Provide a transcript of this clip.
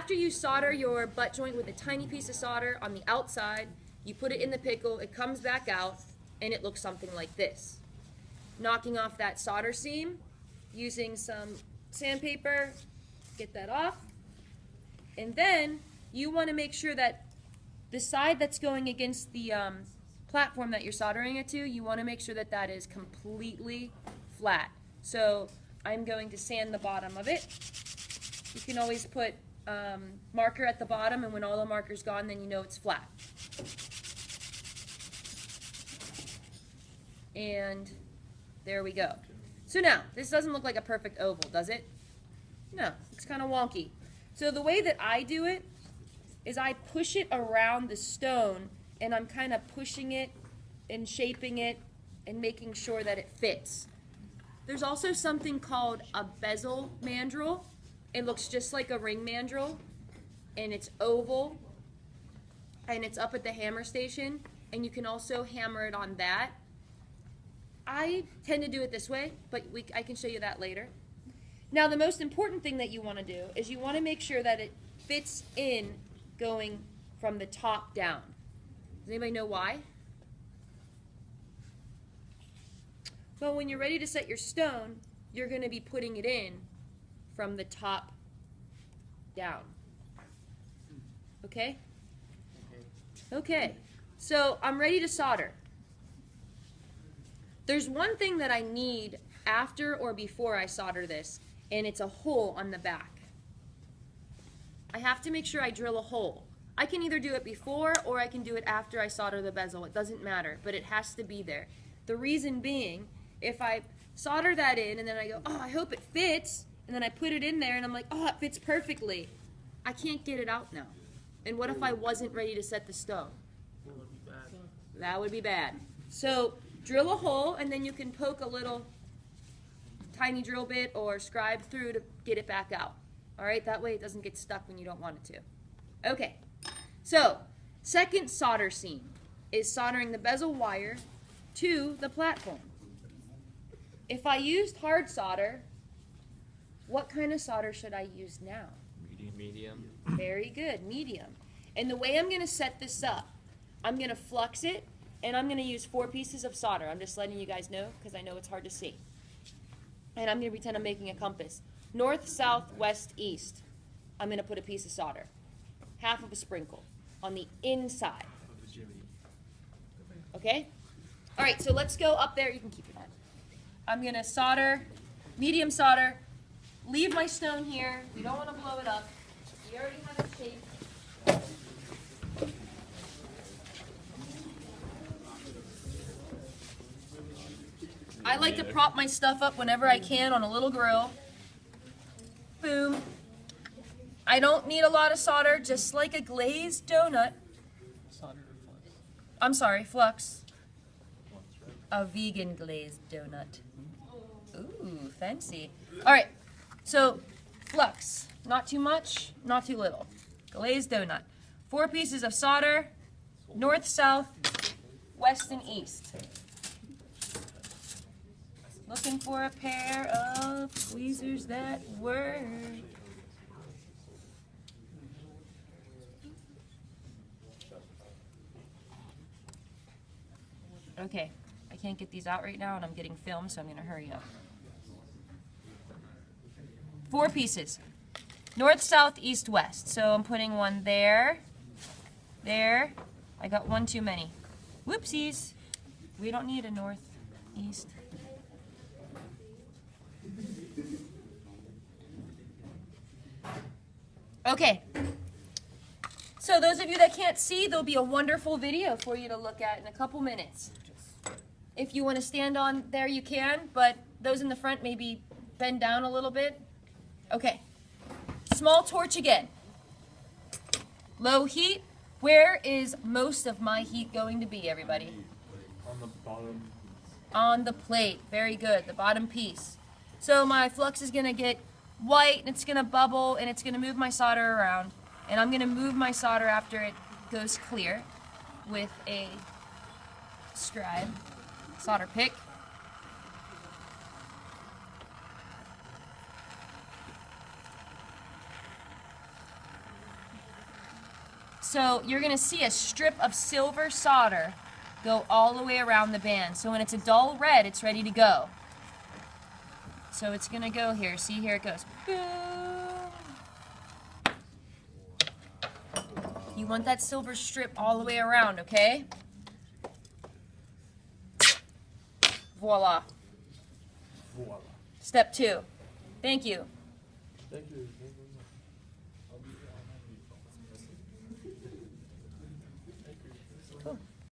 after you solder your butt joint with a tiny piece of solder on the outside, you put it in the pickle, it comes back out, and it looks something like this. Knocking off that solder seam, using some sandpaper, get that off. And then you want to make sure that the side that's going against the platform that you're soldering it to, you want to make sure that that is completely flat. So I'm going to sand the bottom of it. You can always put marker at the bottom, and when all the marker's gone, then you know it's flat. And there we go. So now, this doesn't look like a perfect oval, does it? No, it's kind of wonky. So the way that I do it is I push it around the stone, and I'm kind of pushing it and shaping it and making sure that it fits. There's also something called a bezel mandrel. It looks just like a ring mandrel, and it's oval, and it's up at the hammer station, and you can also hammer it on that. I tend to do it this way, but I can show you that later. Now, the most important thing that you want to do is you want to make sure that it fits in going from the top down. Does anybody know why? Well, when you're ready to set your stone, you're going to be putting it in from the top down. Okay? Okay. So I'm ready to solder. There's one thing that I need after or before I solder this, and it's a hole on the back. I have to make sure I drill a hole. I can either do it before or I can do it after I solder the bezel. It doesn't matter, but it has to be there. The reason being, if I solder that in and then I go, oh, I hope it fits, and then I put it in there and I'm like, oh, it fits perfectly, I can't get it out now. And what if I wasn't ready to set the stone? That would be bad. So drill a hole, and then you can poke a little tiny drill bit or scribe through to get it back out. All right, that way it doesn't get stuck when you don't want it to. Okay, so second solder seam is soldering the bezel wire to the platform. If I used hard solder, what kind of solder should I use now? Medium. Very good, medium. And the way I'm going to set this up, I'm going to flux it, and I'm going to use 4 pieces of solder. I'm just letting you guys know because I know it's hard to see. And I'm going to pretend I'm making a compass. North, south, west, east. I'm going to put a piece of solder. Half of a sprinkle on the inside. Okay? All right, so let's go up there. You can keep your hand. I'm going to solder, medium solder. Leave my stone here. You don't want to blow it up. We already have it shaped. I like to prop my stuff up whenever I can on a little grill. Boom. I don't need a lot of solder, just like a glazed donut. Solder or flux? I'm sorry, flux. A vegan glazed donut. Ooh, fancy. All right, so flux. Not too much, not too little. Glazed donut. 4 pieces of solder, north, south, west, and east. Looking for a pair of tweezers that work. Okay, I can't get these out right now and I'm getting filmed, so I'm gonna hurry up. 4 pieces. North, south, east, west. So I'm putting one there, there. I got one too many. Whoopsies. We don't need a north, east. Okay, so those of you that can't see, there'll be a wonderful video for you to look at in a couple minutes. If you want to stand on there, you can, but those in the front maybe bend down a little bit. Okay, small torch again. Low heat. Where is most of my heat going to be, everybody? On the bottom. On the plate. Very good, the bottom piece. So my flux is going to get white, and it's going to bubble, and it's going to move my solder around. And I'm going to move my solder after it goes clear with a scribe solder pick. So you're gonna see a strip of silver solder go all the way around the band. So when it's a dull red, it's ready to go. So it's gonna go here. See, here it goes. Boom. You want that silver strip all the way around, okay? Voila. Voila. Step 2. Thank you. Thank you.